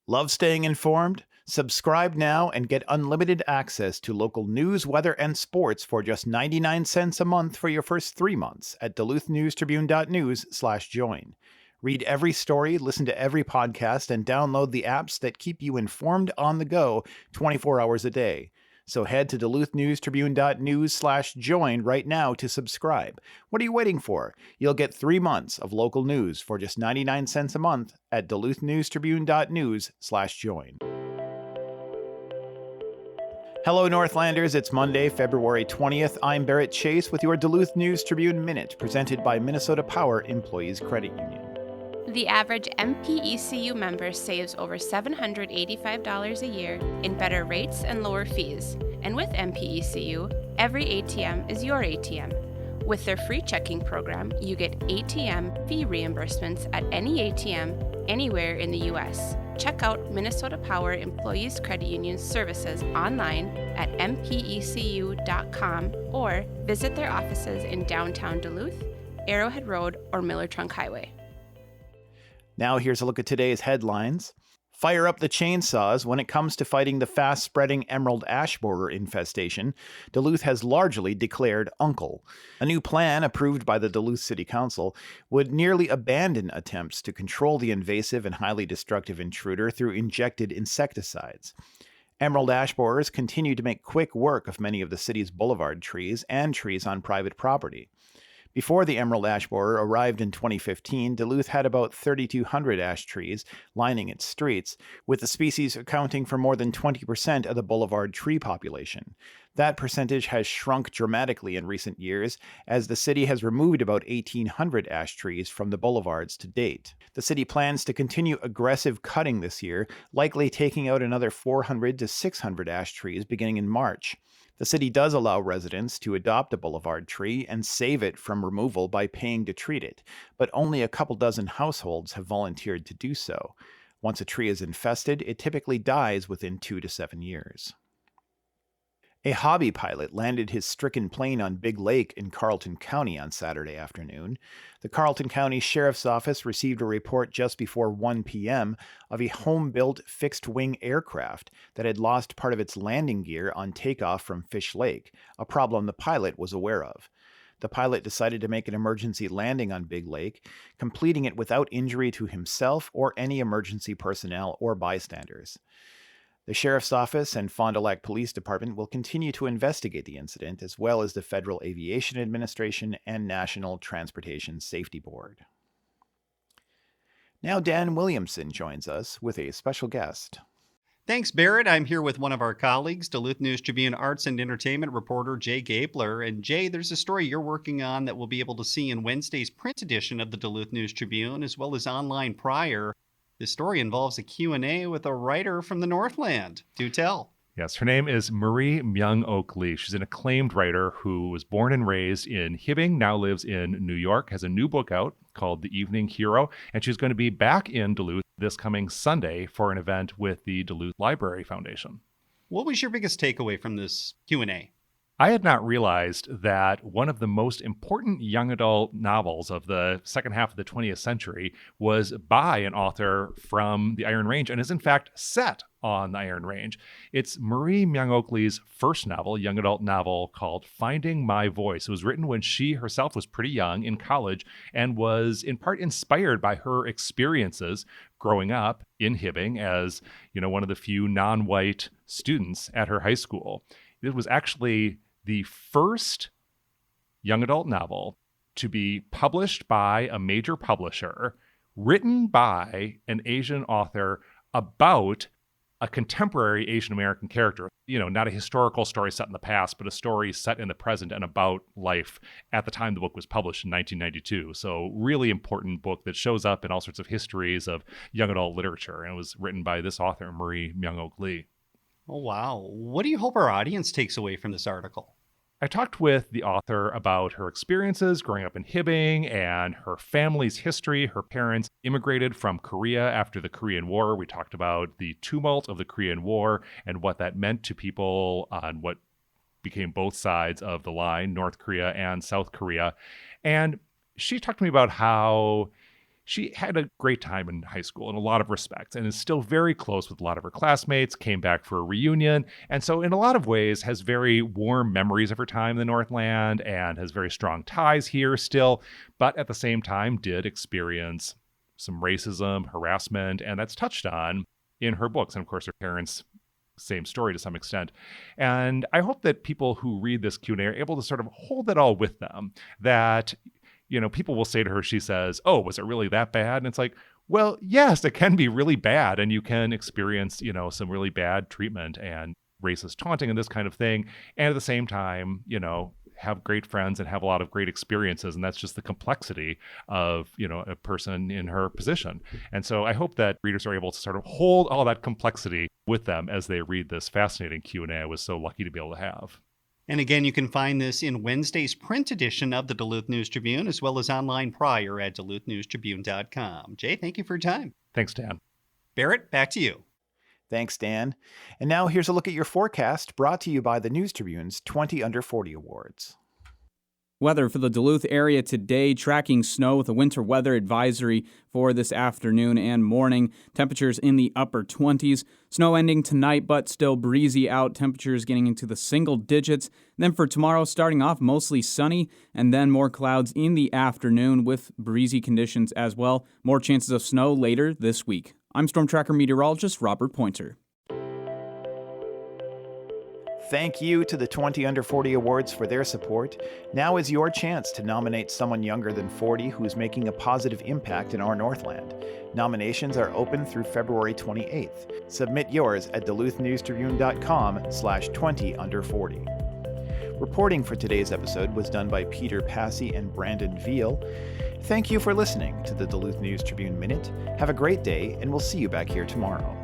Love staying informed? Subscribe now and get unlimited access to local news, weather, and sports for just 99 cents a month for your first 3 months at duluthnewstribune.news/join. Read every story, listen to every podcast, and download the apps that keep you informed on the go 24 hours a day. So head to duluthnewstribune.news/join right now to subscribe. What are you waiting for? You'll get 3 months of local news for just 99 cents a month at duluthnewstribune.news/join. Hello, Northlanders. It's Monday, February 20th. I'm Barrett Chase with your Duluth News Tribune Minute, presented by Minnesota Power Employees Credit Union. The average MPECU member saves over $785 a year in better rates and lower fees. And with MPECU, every ATM is your ATM. With their free checking program, you get ATM fee reimbursements at any ATM anywhere in the U.S. Check out Minnesota Power Employees Credit Union's services online at mpecu.com or visit their offices in downtown Duluth, Arrowhead Road, or Miller Trunk Highway. Now here's a look at today's headlines. Fire up the chainsaws when it comes to fighting the fast-spreading emerald ash borer infestation. Duluth has largely declared uncle. A new plan approved by the Duluth City Council would nearly abandon attempts to control the invasive and highly destructive intruder through injected insecticides. Emerald ash borers continue to make quick work of many of the city's boulevard trees and trees on private property. Before the emerald ash borer arrived in 2015, Duluth had about 3,200 ash trees lining its streets, with the species accounting for more than 20% of the boulevard tree population. That percentage has shrunk dramatically in recent years, as the city has removed about 1,800 ash trees from the boulevards to date. The city plans to continue aggressive cutting this year, likely taking out another 400 to 600 ash trees beginning in March. The city does allow residents to adopt a boulevard tree and save it from removal by paying to treat it, but only a couple dozen households have volunteered to do so. Once a tree is infested, it typically dies within 2 to 7 years. A hobby pilot landed his stricken plane on Big Lake in Carlton County on Saturday afternoon. The Carlton County Sheriff's Office received a report just before 1 p.m. of a home-built fixed-wing aircraft that had lost part of its landing gear on takeoff from Fish Lake, a problem the pilot was aware of. The pilot decided to make an emergency landing on Big Lake, completing it without injury to himself or any emergency personnel or bystanders. The Sheriff's Office and Fond du Lac Police Department will continue to investigate the incident, as well as the Federal Aviation Administration and National Transportation Safety Board. Now Dan Williamson joins us with a special guest. Thanks, Barrett. I'm here with one of our colleagues, Duluth News Tribune arts and entertainment reporter Jay Gabler. And Jay, there's a story you're working on that we'll be able to see in Wednesday's print edition of the Duluth News Tribune, as well as online prior. This story involves a Q&A with a writer from the Northland. Do tell. Yes, her name is Marie Myung-Ok Lee. She's an acclaimed writer who was born and raised in Hibbing, now lives in New York, has a new book out called The Evening Hero, and she's going to be back in Duluth this coming Sunday for an event with the Duluth Library Foundation. What was your biggest takeaway from this Q&A? I had not realized that one of the most important young adult novels of the second half of the 20th century was by an author from the Iron Range and is in fact set on the Iron Range. It's Marie Myung-Ok Lee's first novel, young adult novel called Finding My Voice. It was written when she herself was pretty young in college and was in part inspired by her experiences growing up in Hibbing as, one of the few non-white students at her high school. It was actually the first young adult novel to be published by a major publisher, written by an Asian author about a contemporary Asian American character. Not a historical story set in the past, but a story set in the present and about life at the time the book was published in 1992. So really important book that shows up in all sorts of histories of young adult literature. And it was written by this author, Marie Myung-Ok Lee. Oh, wow. What do you hope our audience takes away from this article? I talked with the author about her experiences growing up in Hibbing and her family's history. Her parents immigrated from Korea after the Korean War. We talked about the tumult of the Korean War and what that meant to people on what became both sides of the line, North Korea and South Korea. And she talked to me about how she had a great time in high school in a lot of respects and is still very close with a lot of her classmates, came back for a reunion, and so in a lot of ways has very warm memories of her time in the Northland and has very strong ties here still, but at the same time did experience some racism, harassment, and that's touched on in her books. And of course, her parents, same story to some extent. And I hope that people who read this Q&A are able to sort of hold it all with them, that, you know, people will say to her, she says, "Oh, was it really that bad?" And it's like, well, yes, it can be really bad. And you can experience, you know, some really bad treatment and racist taunting and this kind of thing. And at the same time, you know, have great friends and have a lot of great experiences. And that's just the complexity of, you know, a person in her position. And so I hope that readers are able to sort of hold all that complexity with them as they read this fascinating Q&A I was so lucky to be able to have. And again, you can find this in Wednesday's print edition of the Duluth News Tribune, as well as online prior at duluthnewstribune.com. Jay, thank you for your time. Thanks, Dan. Barrett, back to you. Thanks, Dan. And now here's a look at your forecast, brought to you by the News Tribune's 20 Under 40 Awards. Weather for the Duluth area today, tracking snow with a winter weather advisory for this afternoon and morning. Temperatures in the upper 20s. Snow ending tonight, but still breezy out. Temperatures getting into the single digits. Then for tomorrow, starting off mostly sunny, and then more clouds in the afternoon with breezy conditions as well. More chances of snow later this week. I'm Storm Tracker meteorologist Robert Pointer. Thank you to the 20 Under 40 Awards for their support. Now is your chance to nominate someone younger than 40 who's making a positive impact in our Northland. Nominations are open through February 28th. Submit yours at duluthnewstribune.com/20under40. Reporting for today's episode was done by Peter Passy and Brandon Veal. Thank you for listening to the Duluth News Tribune Minute. Have a great day, and we'll see you back here tomorrow.